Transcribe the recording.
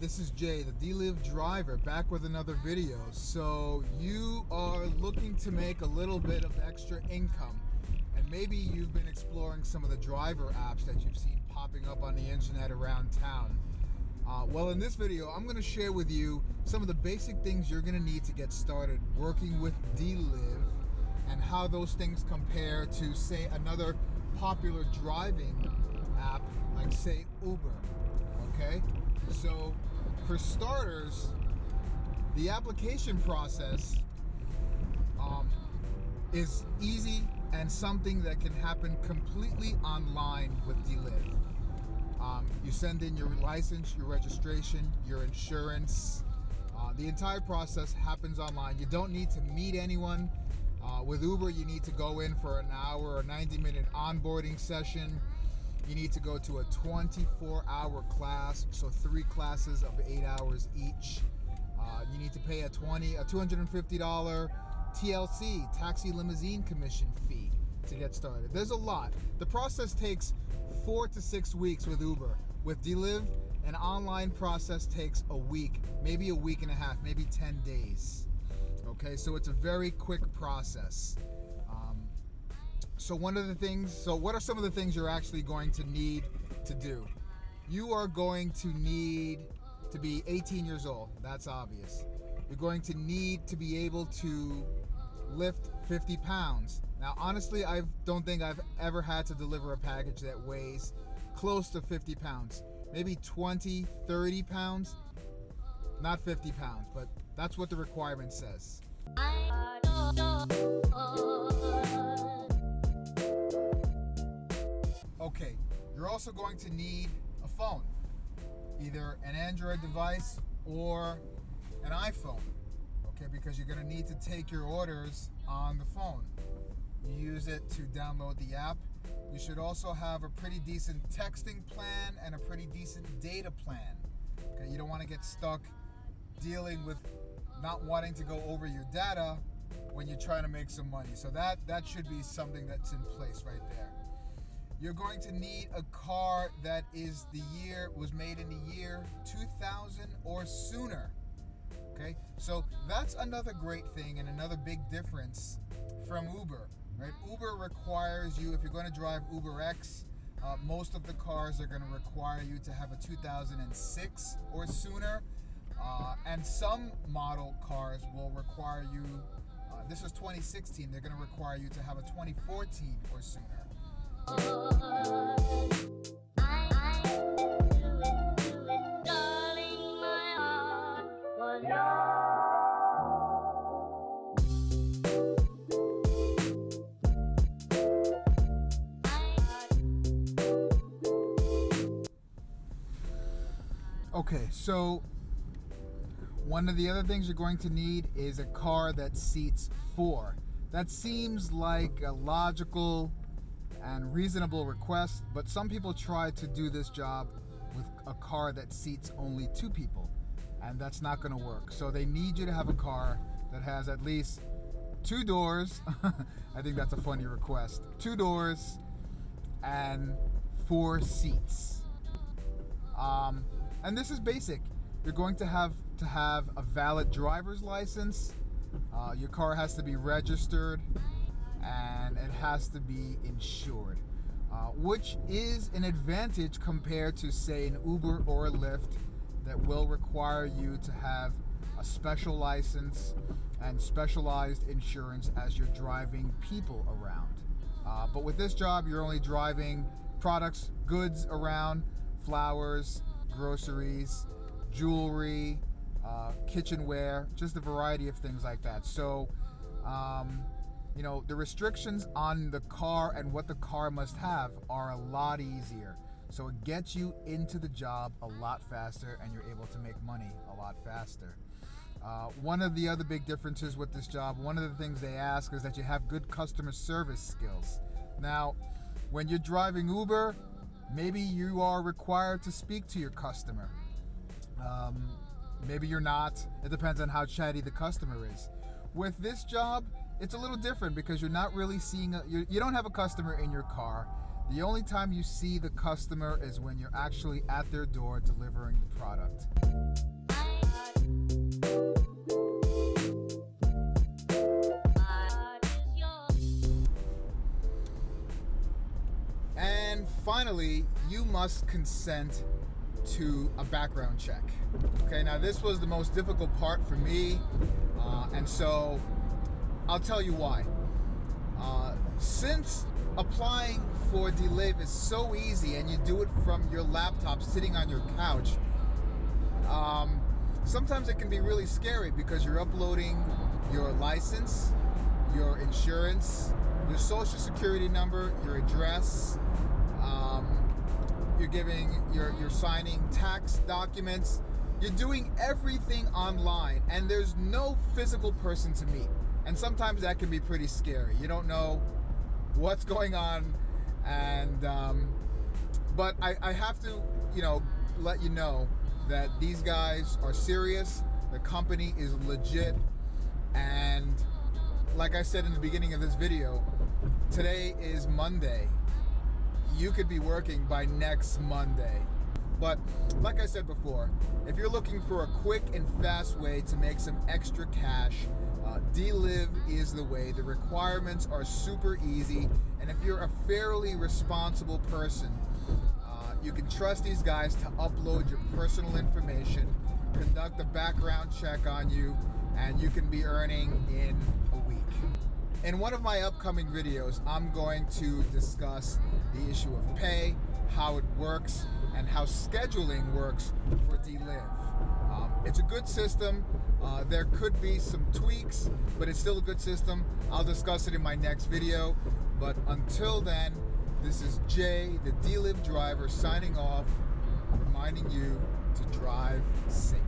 this is Jay, the Deliv Driver, back with another video. So you are looking to make a little bit of extra income, and maybe you've been exploring some of the driver apps that you've seen popping up on the internet around town. Well, in this video, I'm going to share with you some of the basic things you're going to need to get started working with Deliv, and how those things compare to, say, another popular driving app like, say, Uber. Okay, so for starters, the application process is easy and something that can happen completely online with Deliv. You send in your license, your registration, your insurance. The entire process happens online. You don't need to meet anyone. With Uber, you need to go in for an hour or 90-minute onboarding session. You need to go to a 24-hour class, so 3 classes of 8 hours each. You need to pay a $250 TLC, taxi limousine commission fee to get started. There's a lot. The process takes 4 to 6 weeks with Uber. With Deliv, an online process takes a week, maybe a week and a half, maybe 10 days. Okay, so it's a very quick process. So what are some of the things you're actually going to need to do? You are going to need to be 18 years old. That's obvious. You're going to need to be able to lift 50 pounds. Now, honestly, I don't think I've ever had to deliver a package that weighs close to 50 pounds. Maybe 20, 30 pounds. Not 50 pounds, but that's what the requirement says. Okay, you're also going to need a phone, either an Android device or an iPhone, okay, because you're going to need to take your orders on the phone. You use it to download the app. You should also have a pretty decent texting plan and a pretty decent data plan. Okay, you don't want to get stuck dealing with not wanting to go over your data when you're trying to make some money. So that should be something that's in place right there. You're going to need a car that was made in the year 2000 or sooner. Okay, so that's another great thing and another big difference from Uber, right? Uber requires you, if you're going to drive Uber X, most of the cars are going to require you to have a 2006 or sooner, and some model cars will require you, this is 2016, they're going to require you to have a 2014 or sooner. Okay, so one of the other things you're going to need is a car that seats 4. That seems like a logical and reasonable request, but some people try to do this job with a car that seats only 2 people, and that's not going to work. So they need you to have a car that has at least 2 doors. I think that's a funny request. 2 doors and 4 seats. And this is basic. You're going to have a valid driver's license. Your car has to be registered, and it has to be insured, which is an advantage compared to, say, an Uber or a Lyft that will require you to have a special license and specialized insurance as you're driving people around. But with this job, you're only driving products, goods around, flowers, groceries, jewelry, kitchenware, just a variety of things like that. So, the restrictions on the car and what the car must have are a lot easier. So it gets you into the job a lot faster, and you're able to make money a lot faster. One of the other big differences with this job, one of the things they ask is that you have good customer service skills. Now, when you're driving Uber, maybe you are required to speak to your customer. Maybe you're not. It depends on how chatty the customer is. With this job, it's a little different because you're not really seeing you don't have a customer in your car. The only time you see the customer is when you're actually at their door delivering the product. And finally, you must consent to a background check. Okay, now this was the most difficult part for me, and so I'll tell you why. Since applying for Deliv is so easy and you do it from your laptop sitting on your couch, sometimes it can be really scary because you're uploading your license, your insurance, your social security number, your address, you're signing tax documents. You're doing everything online, and there's no physical person to meet. And sometimes that can be pretty scary. You don't know what's going on, and but I have to, let you know that these guys are serious. The company is legit, and like I said in the beginning of this video, today is Monday. You could be working by next Monday. But like I said before, if you're looking for a quick and fast way to make some extra cash, Deliv is the way. The requirements are super easy, and if you're a fairly responsible person, you can trust these guys to upload your personal information, conduct a background check on you, and you can be earning in a week. In one of my upcoming videos, I'm going to discuss the issue of pay, how it works, and how scheduling works for Deliv. It's a good system. There could be some tweaks, but it's still a good system. I'll discuss it in my next video. But until then, this is Jay, the Deliv Driver, signing off, reminding you to drive safe.